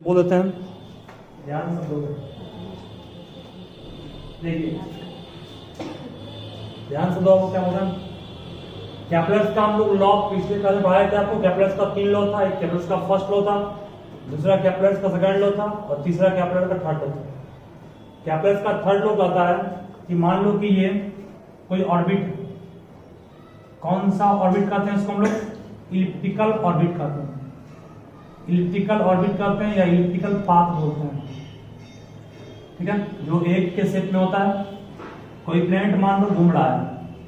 बोल देते हैं, ध्यान से बोलो। देखिए ध्यान से दो, क्या बोल रहे हैं। कैपलर्स का हम लोग लॉ पिछले क्लास में पढ़ाए थे आपको। कैपलर्स का 3 लॉ था, एक कैपलर्स का फर्स्ट लॉ था, दूसरा कैपलर्स का सेकंड लॉ था और तीसरा कैपलर का थर्ड लॉ था। कैपलर्स का थर्ड लॉ कहता है कि मान लो कि ये कोई ऑर्बिट, कौन सा ऑर्बिट कहते हैं इसको हम लोग, इलिप्टिकल ऑर्बिट कहते हैं। इलिप्टिकल ऑर्बिट कहते हैं या इलिप्टिकल पाथ बोलते हैं, ठीक है, जो एक के शेप में होता है। कोई प्लेनेट मान लो घूम रहा है,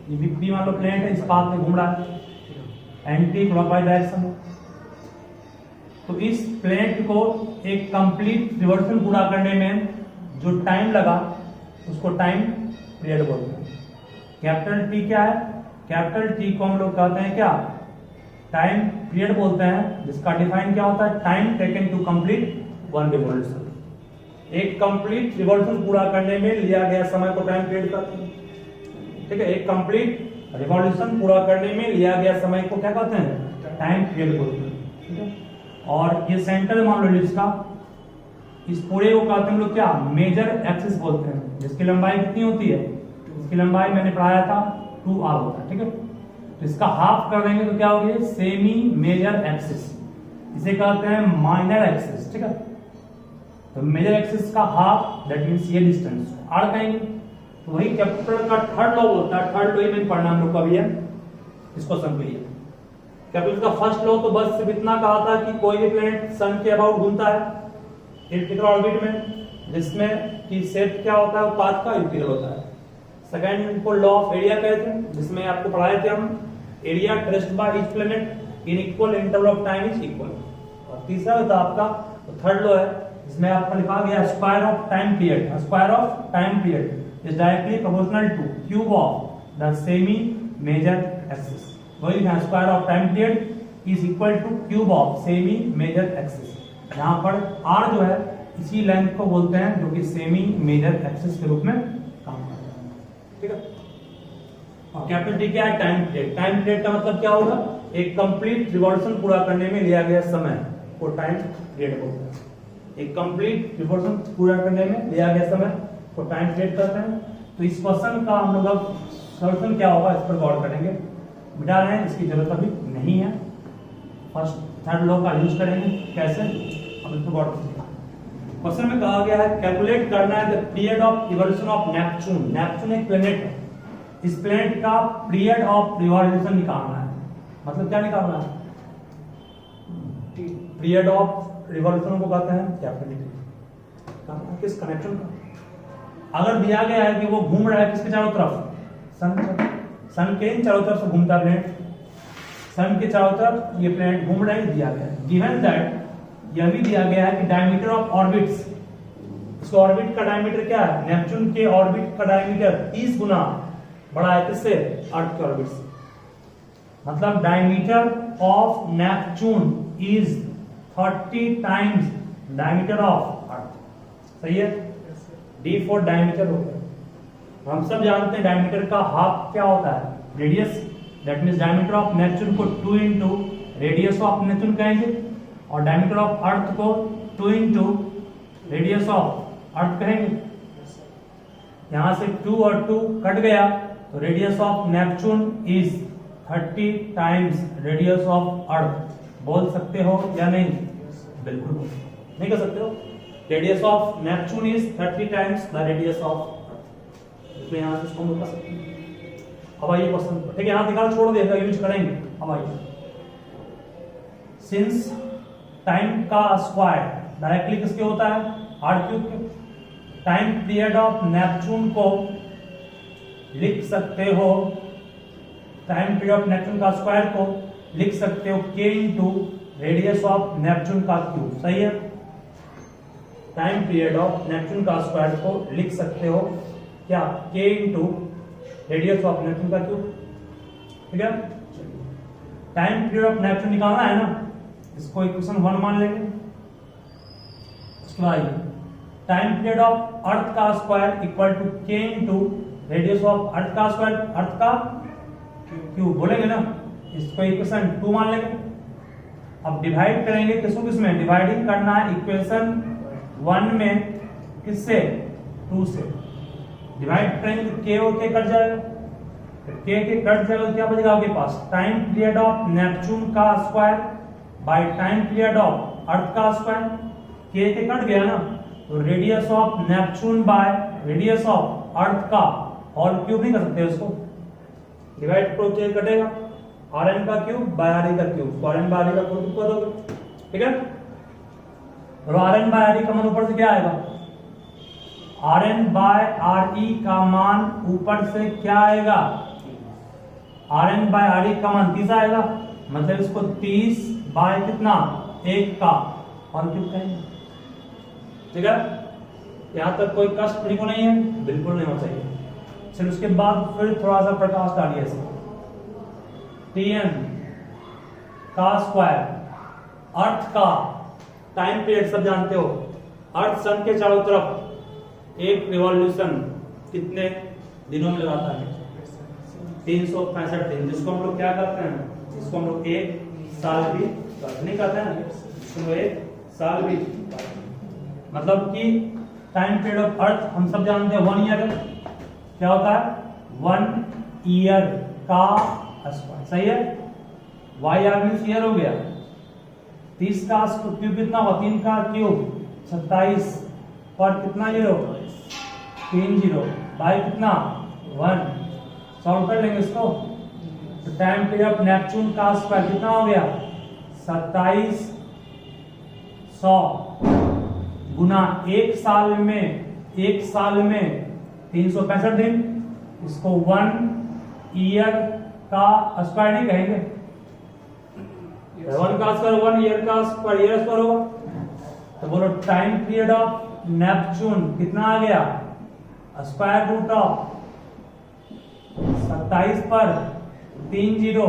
ये भी मान लो प्लेनेट है, इस पाथ में घूम रहा है, एंटी क्लॉकवाइज डायरेक्शन में। तो इस प्लेनेट को एक कंप्लीट रिवॉल्यूशन पूरा करने में जो टाइम लगा उसको टाइम पीरियड बोलते हैं। कैपिटल टी क्या है? कैपिटल टी को हम लोग कहते हैं क्या, टाइम पीरियड बोलते हैं, जिसका डिफाइन क्या होता है, time taken to complete one revolution. एक कंप्लीट रिवॉल्यूशन पूरा करने में लिया गया समय को टाइम पीरियड कहते हैं, ठीक है। एक कंप्लीट रिवॉल्यूशन पूरा करने में लिया गया समय को क्या कहते हैं, टाइम पीरियड बोलते हैं, ठीक है। और ये सेंटर मान लो इसका, इस पूरे को कहते हैं हम लोग क्या, मेजर एक्सिस बोलते हैं, जिसकी लंबाई कितनी होती है, इसकी लंबाई मैंने पढ़ाया था 2r होता है, ठीक है। तो इसका हाफ कर देंगे तो क्या हो गया, सेमी मेजर एक्सिस, इसे कहते हैं माइनर एक्सिस, ठीक है। तो मेजर एक्सिस का हाफ दैट मींस ये डिस्टेंस r कहेंगे। तो वही कैपिटल का थर्ड लॉ होता है, थर्ड लॉ ही मैंने पढ़ना हम लोग को अभी है, इसको समझ लीजिए। कैपिटल का फर्स्ट लॉ तो बस सिर्फ इतना कहा था कि कोई भी प्लैनेट सन के अबाउट घूमता है इलिप्टिकल ऑर्बिट में, जिसमें कि शेप क्या होता है, वो पाथ का इलिप्टिकल होता है। सेकंड को लॉ ऑफ एरिया कहते हैं, जिसमें आपको पढ़ाए थे हम, area traced by each planet in equal interval of time is equal. और तीसरा होता है आपका थर्ड लॉ है, जिसमें आपका लिखा गया square of time period. Square of time period is directly proportional to cube of the semi major axis. वही है, square of time period is equal to cube of semi major axis. यहाँ पर r जो है इसी length को बोलते हैं जो कि सेमी मेजर एक्सिस के रूप में काम करता है, ठीक है। और कैपिटल टी क्या है, टाइम पीरियड। टाइम पीरियड का मतलब क्या होगा, एक कंप्लीट रिवॉल्यूशन पूरा करने में लिया गया समय को टाइम पीरियड बोलते हैं। एक कंप्लीट रिवॉल्यूशन पूरा करने में लिया गया समय को टाइम पीरियड कहते हैं। तो इस क्वेश्चन का हम लोग अब सॉल्यूशन क्या होगा इस पर गौर करेंगे। मिटा रहे हैं, इसकी जरूरत अभी नहीं है, फर्स्ट थर्ड लॉ का यूज करेंगे। कैसे, अब इस पर गौर करेंगे। क्वेश्चन में कहा गया है कैलकुलेट करना है the period of revolution of Neptune. Neptune एक प्लेनेट है, इस प्लेनेट का पीरियड ऑफ रिवॉल्यूशन निकालना है। मतलब क्या निकालना है, पीरियड ऑफ रिवॉल्यूशन को कहते हैं कैपिटल टी। किस कनेक्शन का, अगर दिया गया है कि वो घूम रहा है किसके चारों तरफ, सन के चारों तरफ से घूमता प्लेनेट, सन के चारों तरफ ये प्लेनेट घूम रहे हैं, दिया गया है। गिवन दैट, यह भी दिया गया है कि डायमीटर ऑफ ऑर्बिट्स, इसके ऑर्बिट का डायमीटर क्या है, नेपच्यून के ऑर्बिट का डायमीटर 30 गुना बड़ा है किससे, अर्थ के ऑर्बिट से। मतलब diameter of Neptune is 30 times diameter of earth, सही है। डी फॉर डायमीटर हो गया। हम सब जानते हैं डायमीटर का हाफ क्या होता है, radius. That means diameter of Neptune को 2 इंटू रेडियस ऑफ नेपच्यून कहेंगे, और डायमीटर ऑफ अर्थ को 2 इंटू रेडियस ऑफ अर्थ कहेंगे। यहां से 2 और 2 कट गया, तो radius of Neptune is 30 times radius of अर्थ। बोल सकते हो या नहीं, बिल्कुल नहीं कर सकते हो। Radius of Neptune is 30 times the radius of अर्थ। तो यहां से इसको हम कर सकते हैं। अब आइए क्वेश्चन, ठीक है, यहां निकाल छोड़ देगा, यूज करेंगे। अब आइए, सिंस टाइम का स्क्वायर डायरेक्टली किसके होता है, r क्यूब के, टाइम पीरियड ऑफ नेपच्यून को लिख सकते हो, टाइम पीरियड ऑफ नेपच्यून का स्क्वायर को लिख सकते हो k into radius of Neptune का क्यूब, सही है। टाइम पीरियड ऑफ नेपच्यून का स्क्वायर को लिख सकते हो क्या, k into radius of Neptune का क्यूब, ठीक है। टाइम पीरियड ऑफ नेपच्यून निकालना है ना, इसको इक्वेशन 1 मान लेंगे। उसके बाद टाइम पीरियड ऑफ अर्थ का square equal to k into radius of earth का स्क्वायर, अर्थ का क्यूब बोलेंगे ना, इसको इक्वेशन 2 मान लेंगे। अब डिवाइड करेंगे किसको किसमें, डिवाइडिंग करना है इक्वेशन 1 में किससे, 2 से। डिवाइड करेंगे तो k और k कट जाएगा, तो k कट जाएगा तो क्या बचेगा आपके पास, टाइम पीरियड ऑफ नेपच्यून का square by time period of earth का स्क्वायर। k कट गया ना, तो radius of Neptune by radius of earth का होल क्यूब नहीं कर सकते उसको, डिवाइड करो k कटेगा, Rn का क्यूब बाय Re का क्यूब, तो Rn बाय Re का क्यूब करोगे, ठीक है। और Rn बाय Re का मान ऊपर से क्या आएगा, Rn बाय Re का मान ऊपर से क्या आएगा, Rn बाय Re का मान 30 आएगा, मतलब इसको 30 बाय कितना 1 का और क्यूब कहेंगे, ठीक है। यहाँ तक कोई कष्ट को नहीं है, बिल्कुल नहीं होना चाहिए। फिर उसके बाद फिर थोड़ा सा प्रकाश डालिए इसमें, Tn का स्क्वायर, अर्थ का टाइम पीरियड सब जानते हो, अर्थ सन के चारों तरफ एक रिवॉल्यूशन कितने दिनों में लगाता है, 365 दिन, जिसको हम लोग क्या करते हैं, जिसको हम लोग एक साल भी नहीं कहते हैं, जिसको एक साल भी, मतलब कि टाइम पीरियड ऑफ अर्थ हम सब जानते हैं 1 ईयर क्या होता है, 1 ईयर का स्क्वायर, सही है। वाई आर मीन्स ईयर हो गया, 30 का क्यूब कितना हुआ, 3 का क्यूब 27 पर कितना जीरो, 3 जीरो बाई कितना 1, सॉल्व कर लेंगे इसको, तो टाइम पीरियड ऑफ नेपच्यून का स्क्वायर कितना हो गया, 2700 गुना एक साल में 365 दिन, इसको 1 ईयर का स्क्वायर नहीं कहेंगे, 1 का स्क्वायर 1 ईयर का स्क्वायर ईयर स्क्वायर होगा, तो बोलो टाइम पीरियड ऑफ नेपच्यून कितना आ गया, स्क्वायर रूट ऑफ 27 पर 3 जीरो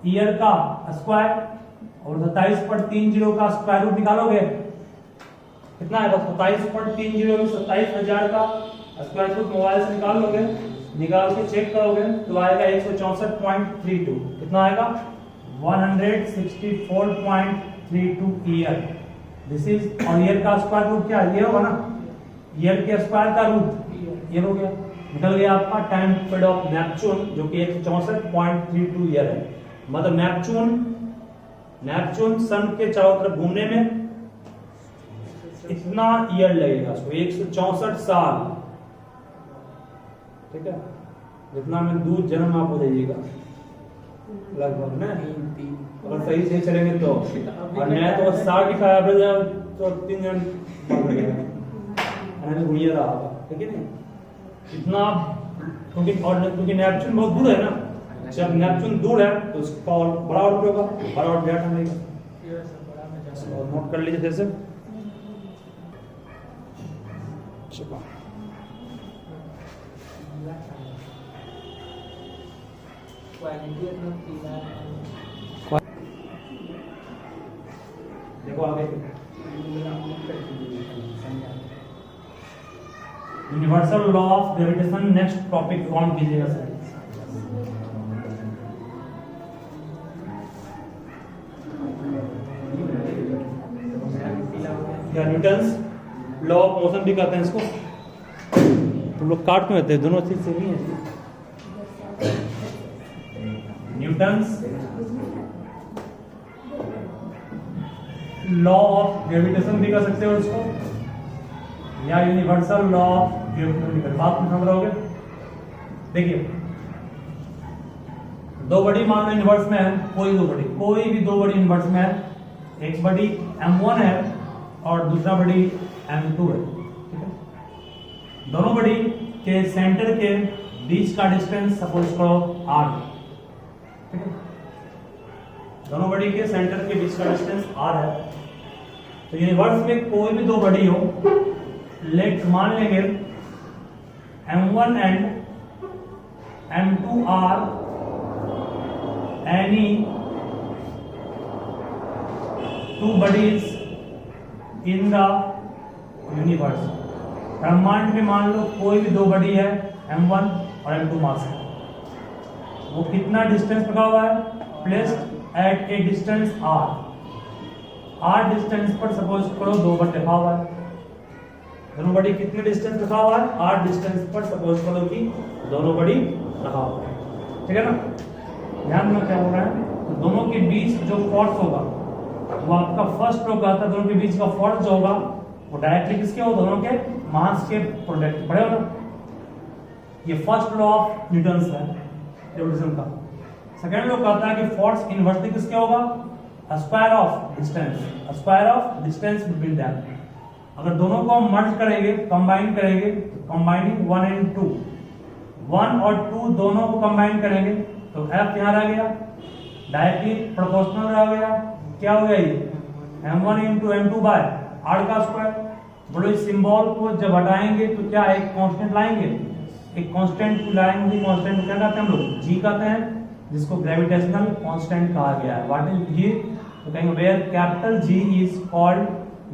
ईयर का स्क्वायर, और 27 पर 3 जीरो का स्क्वायर रूट निकालोगे कितना आएगा, 27 पर 3 जीरो में 27,000 का स्क्वायर रूट मोबाइल से निकाल लोगे, निकाल के चेक करोगे तो आएगा 164.32, कितना आएगा 164.32 ईयर। दिस इज, और ईयर का स्क्वायर रूट क्या ये होगा ना, ईयर के स्क्वायर का रूट ये हो गया, निकल गया आपका टाइम पीरियड ऑफ नेपच्यून जो कि 164.32 ईयर है। मतलब नेपच्यून सन के चारों तरफ घूमने में इतना ईयर लगेगा उसको, 164 साल, ठीक है, जितना में दूर जन्म आप हो जाइएगा लगभग ना, अगर सही से चलेंगे तो, और मैं तो 60 का एवरेज तो 3 जन घूमिए रहा, ठीक है नहीं इतना, क्योंकि नेपच्यून बहुत दूर है ना, जब नेपच्यून दूर है तो उसका और बड़ा आउट होगा, बड़ा आउट डेटा मिलेगा, और नोट कर लीजिए जैसे देखो आगे, universal law of gravitation next topic कौन कीजिएगा सर, या न्यूटन्स लॉ ऑफ मोशन भी कहते हैं इसको, तुम लोग काट क्यों रहते हैं, दोनों चीज से नहीं है, न्यूटन्स लॉ ऑफ ग्रेविटेशन भी कर सकते हो इसको, या यूनिवर्सल लॉ ऑफ ग्रेविटेशन भी कर, बात में समझ रहोगे। देखिए दो बड़ी मान लो यूनिवर्स में है, कोई भी दो बड़ी यूनिवर्स में है, एक बड़ी m1 है और दूसरा बड़ी m2 है, ठीक है। दोनों बड़ी के सेंटर के बीच का डिस्टेंस सपोज करो r, ठीक है, दोनों बड़ी के सेंटर के बीच का डिस्टेंस r है। तो यूनिवर्स में कोई भी दो बड़ी हो, लेट मान लेंगे m1 and m2 are any two bodies in the universe. ब्रह्मांड में मान लो कोई भी दो बड़ी है m1 और m2 मास है, वो कितना डिस्टेंस रखा हुआ है, placed at A distance r, r distance पर सपोज करो 2 बट लिखा हुआ है, दोनों बड़ी कितने डिस्टेंस लिखा हुआ है, r डिस्टेंस पर सपोज करो कि दोनों बड़ी लिखा हुआ है, ठीक है ना। ध्यान में क्या हो रहा है, तो दोनों के बीच जो फोर्स होगा वो आपका फर्स्ट लॉ कहता है, दोनों के बीच का फोर्स जो होगा वो डायरेक्टली किसके हो, दोनों के मास के प्रोडक्ट पड़े हो ना। ये फर्स्ट लॉ ऑफ न्यूटन है ग्रेविटेशन का। सेकंड लॉ कहता है कि फोर्स इनवर्सली किसके होगा, square of distance, square of distance between them. अगर दोनों को हम मर्ज करेंगे, कंबाइन करेंगे, तो कंबाइनिंग 1 एंड 2, 1 और 2 दोनों को कंबाइन करेंगे तो F यहाँ रह गया, डायरेक्टली प्रोपोर्शनल रह गया, क्या हो गया ये m1 into m2 by r का स्क्वायर। बोलो इस सिंबल को जब हटाएंगे तो क्या एक कांस्टेंट लाएंगे, एक कांस्टेंट को लाएंगे, कांस्टेंट को क्या कहते हैं हम लोग, g कहते हैं, जिसको ग्रेविटेशनल कांस्टेंट कहा गया है। व्हाट इज ये, तो कहेंगे where capital G is called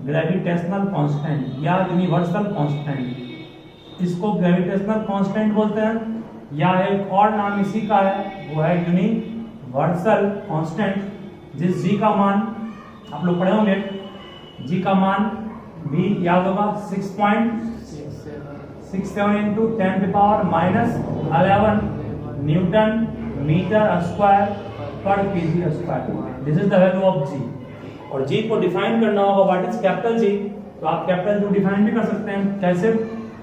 gravitational constant या यूनिवर्सल कांस्टेंट, इसको ग्रेविटेशनल कांस्टेंट बोलते हैं, या एक और नाम इसी का है वो है यूनिवर्सल कांस्टेंट, जिस g का मान आप लोग पढ़े होंगे, g का मान भी याद होगा 6.67 इंटू 10⁻⁻11 न्यूटन मीटर स्क्वायर पर KG square. This is the value of g। और g को डिफाइन करना होगा, व्हाट इज कैपिटल G, तो आप कैपिटल G डिफाइन भी कर सकते हैं। कैसे,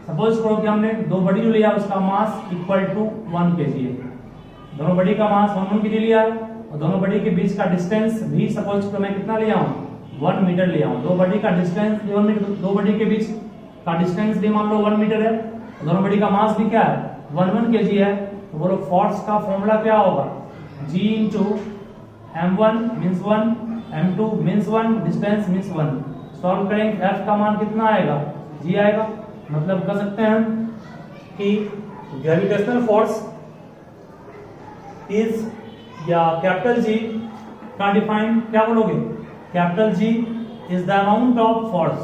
सपोज करो कि हमने दो बड़ी जो लिया उसका मास इक्वल टू 1 kg है, दोनों बड़ी का मास 1 kg लिया है, और दोनों बड़ी के बीच का डिस्टेंस भी सपोज करो मैं कितना लिया हूँ, 1 मीटर लिया हूँ। दो बड़ी का डिस्टेंस, दो बड़ी के बीच का डिस्टेंस भी मान लो 1 मीटर है, दोनों बड़ी का मास भी क्या है 1 kg है। तो बोलो फोर्स का फॉर्मूला क्या होगा, G into m1 means 1, m2 means 1, distance means 1। Solve करेंगे F का मान कितना आएगा, G आएगा। मतलब कर सकते हैं हम कि ग्रेविटेशनल फोर्स इज, या कैपिटल G का डिफाइन क्या बोलोगे, capital G is the amount of force,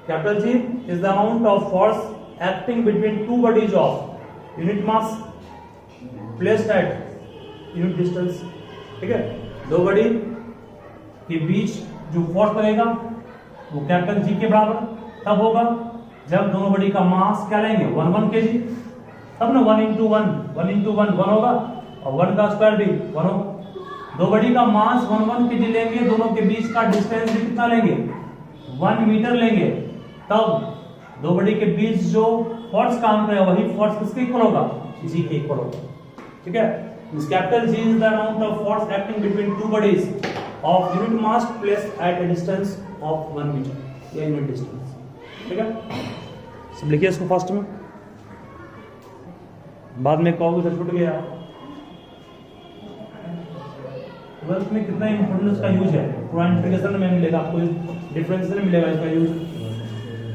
capital G is the amount of force acting between two bodies of unit mass placed at unit distance, ठीक है। दो body के बीच जो force लगेगा वो कैपिटल G के बराबर तब होगा जब दोनों बॉडी का मास क्या लेंगे 1 kg, तब ना 1 इंटू 1 होगा, और 1 का स्क्वायर भी 1 होगा। दो बॉडी का मास 1 kg लेंगे, दोनों के बीच का डिस्टेंस भी कितना लेंगे 1 मीटर लेंगे, तब दो बॉडी के बीच जो फोर्स काम करेगा वही फोर्स किसके इक्वल होगा, G के इक्वल होगा, ठीक है। This capital G is the amount of force acting between two bodies of unit mass placed at a distance of 1 meter, या unit distance, ठीक है। सब लिखिए इसको फर्स्ट में, बाद में कहोगे तो छूट गया। ट्वेल्थ में कितना इंपोर्टेंट इसका यूज है, पूरा इंटीग्रेशन में मिलेगा आपको, डिफरेंस में मिलेगा इसका यूज,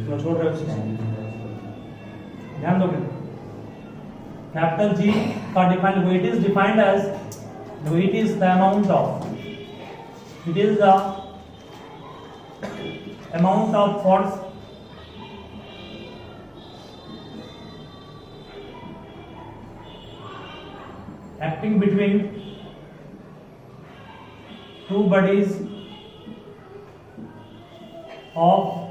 तो छोड़ रहे हो, ध्यान दोगे। कैपिटल G का define, weight is defined as, weight is the amount of, it is the amount of force acting between two bodies of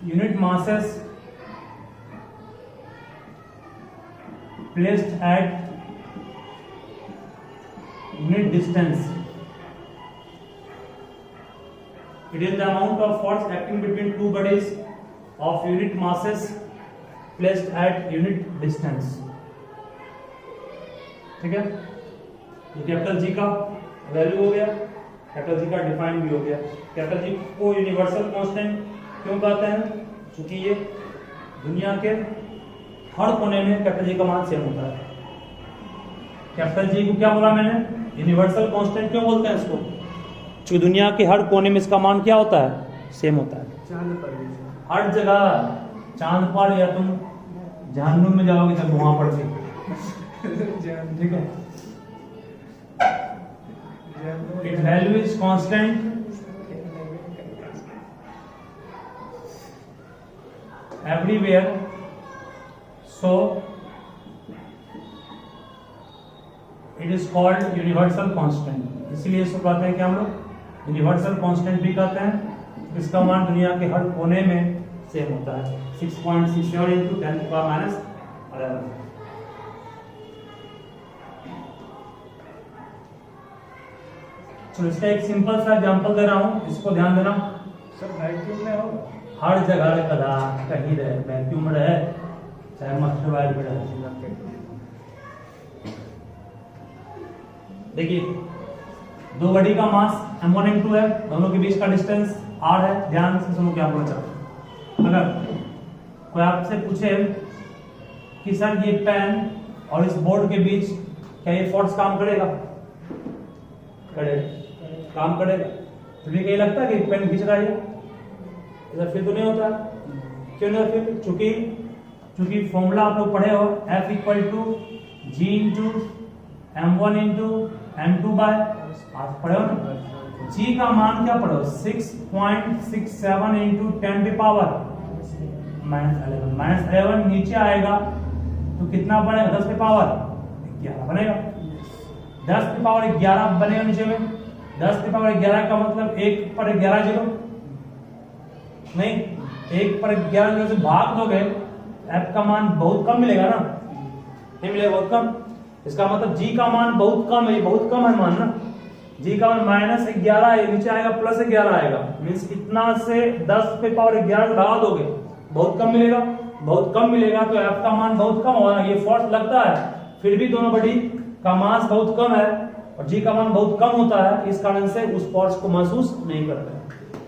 unit masses placed at unit distance. It is the amount of force acting between two bodies of unit masses placed at unit distance. ठीक है, ये capital G का value हो गया, capital G का define भी हो गया। कैपिटल G को यूनिवर्सल कांस्टेंट क्यों कहते हैं, क्योंकि ये दुनिया के हर कोने में कैपिटल G का मान सेम होता है। कैपिटल G को क्या बोला मैंने, यूनिवर्सल कांस्टेंट क्यों बोलते हैं इसको, क्योंकि दुनिया के हर कोने में इसका मान क्या होता है, सेम होता है। चांद पर, हर जगह, चांद पर, या तुम जहन्नुम में जाओगे जब वहां पड़ के, ठीक है। It value is constant everywhere, so it is called universal constant. इसीलिए इसको कहते हैं कि हम लोग यूनिवर्सल कांस्टेंट भी कहते हैं। इसका मान दुनिया के हर कोने में सेम होता है, 6.67 इंटू 10⁻11। चलो इसका एक सिंपल सा एग्जांपल दे रहा हूं, इसको ध्यान देना। सर वैक्यूम में हो हर जगह कदा कहीं रहे, वैक्यूम रहे चाहे मस्टर वायर में रहे। देखिए दो बॉडी का मास m1 m2 है, दोनों के बीच का डिस्टेंस r है। ध्यान से सुनो क्या बोलना चाहते हैं। अगर कोई आपसे पूछे कि सर ये पेन और इस बोर्ड के बीच क्या ये फोर्स काम करेगा? करेगा, काम करेगा। तुम्हें कहीं लगता है कि पेन खींच रहा है, ऐसा फिर तो नहीं होता। क्यों नहीं होता? फिर चूंकि फॉर्मूला आप लोग पढ़े हो, F equal to G into m1 into m2 by, आप पढ़े हो ना। जी का मान क्या पढ़ो? 6.67 इंटू 10⁻11। -11 नीचे आएगा तो कितना बनेगा? 10⁻11 बनेगा। 10⁻11 बनेगा नीचे में। 10⁻11 का मतलब 1/11 जीरो नहीं, 1/11 जीरो से भाग दोगे f का मान बहुत कम मिलेगा ना, नहीं मिलेगा, बहुत कम। इसका मतलब g का मान बहुत कम है, बहुत कम है मान ना। g का मान -11 है, नीचे आएगा +11 आएगा, मींस इतना से 10⁻11 बढ़ा दोगे बहुत कम मिलेगा। बहुत कम मिलेगा तो f का मान बहुत कम होगा। ये फोर्स लगता है, फिर भी दोनों बॉडी का मास बहुत कम है और g का मान बहुत कम होता है, इस कारण से उस फोर्स को महसूस नहीं करते।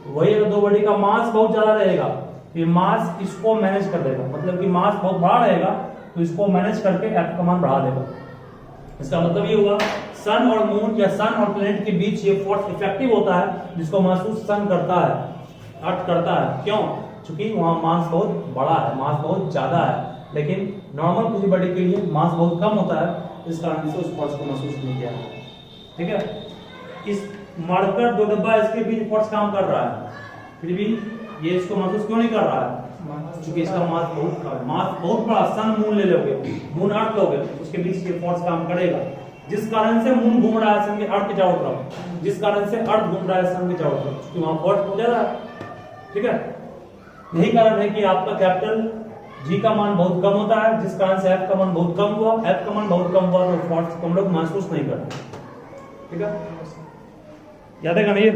वही अगर दो बॉडी का मास बहुत ज्यादा रहेगा तो ये मास इसको मैनेज कर देगा, मतलब कि मास बहुत बड़ा रहेगा तो इसको मैनेज करके f का मान बढ़ा देगा। इसका मतलब ये हुआ सन और मून या सन और प्लेनेट के बीच ये फोर्स इफेक्टिव होता है, जिसको महसूस सन करता है, अर्थ करता है। क्यों? क्योंकि वहां मास बहुत बड़ा है, मास बहुत ज्यादा है, लेकिन नॉर्मल किसी बॉडी के लिए मास बहुत कम होता है, इस कारण से उस फोर्स को महसूस नहीं किया। ठीक है, इस मरकर दो डब्बा इसके बीच फोर्स काम कर रहा है, फिर भी ये इसको महसूस क्यों नहीं कर रहा है? क्योंकि इसका मास बहुत कम है, मास बहुत बड़ा। सन मून ले लोगे, मून अर्थ लोगे, उसके बीच ये फोर्स काम करेगा, जिस कारण से मून घूम रहा है सन के अर्थ के चारों तरफ, जिस कारण से अर्थ घूम रहा है सन के चारों तरफ, क्योंकि वहां फोर्स बहुत ज्यादा है। ठीक है, यही कारण है कि आपका कैपिटल g का मान बहुत कम होता है, जिस कारण से f का मान बहुत कम हुआ। f का मान बहुत कम हुआ तो फोर्स को हम लोग महसूस नहीं करते। ठीक है, याद है क्या? नहीं